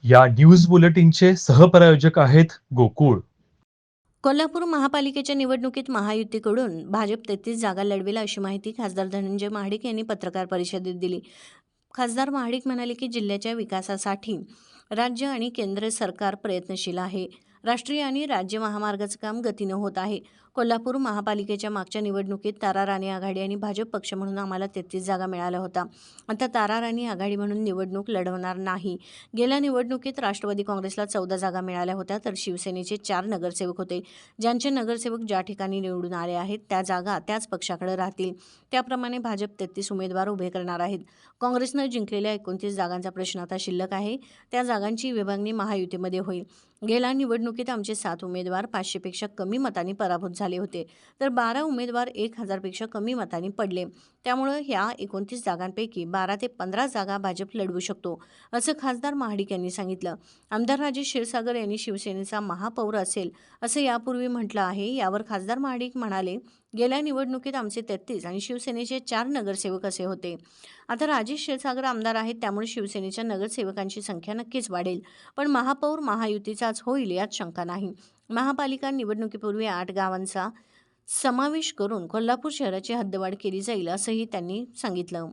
या न्यूज बुलेटिनचे सहप्रायोजक आहेत गोकुळ. कोल्हापूर महापालिकेच्या निवडणुकीत महायुतीकडून भाजप 33 जागा लढवेल अशी माहिती खासदार धनंजय महाडिक यांनी पत्रकार परिषदेत दिली. खासदार महाडिक म्हणाले की जिल्ह्याच्या विकासासाठी राज्य आणि केंद्र सरकार प्रयत्नशील आहे. राष्ट्रीय आणि राज्य महामार्गाचं काम गतीनं होत आहे. कोल्हापूर महापालिकेच्या मागच्या निवडणुकीत तारा राणी आघाडी आणि भाजप पक्ष म्हणून आम्हाला 33 जागा मिळाल्या होत्या. आता तारा राणी आघाडी म्हणून निवडणूक लढवणार नाही. गेल्या निवडणुकीत राष्ट्रवादी काँग्रेसला 14 जागा मिळाल्या होत्या, तर शिवसेनेचे 4 नगरसेवक होते. ज्यांचे नगरसेवक ज्या ठिकाणी निवडून आले आहेत त्या जागा त्याच पक्षाकडे राहतील. त्याप्रमाणे भाजप 33 उमेदवार उभे करणार आहेत. काँग्रेसनं जिंकलेल्या 29 जागांचा प्रश्न आता शिल्लक आहे. त्या जागांची विभागणी महायुतीमध्ये होईल. गेल्या निवडणुकीत आमचे 7 उमेदवार 500पेक्षा कमी मतांनी पराभूत झाले होते, तर 12 उमेदवार 1000पेक्षा कमी मतांनी पडले. त्यामुळे ह्या 29 जागांपैकी 12 ते 15 जागा भाजप लढवू शकतो, असं खासदार महाडिक यांनी सांगितलं. आमदार राजेश क्षीरसागर यांनी शिवसेनेचा महापौर असेल असं यापूर्वी म्हटलं आहे. यावर खासदार महाडिक म्हणाले, गेल्या निवडणुकीत आमचे 33 आणि शिवसेनेचे 4 नगरसेवक असे होते. आता राजेश क्षीरसागर आमदार आहेत, त्यामुळे शिवसेनेच्या नगरसेवकांची संख्या नक्कीच वाढेल. पण महापौर महायुतीचाच होईल यात शंका नाही. महापालिका निवडणुकीपूर्वी 8 गावांचा समावेश करून कोल्हापूर शहराची हद्दवाढ केली जाईल असंही त्यांनी सांगितलं.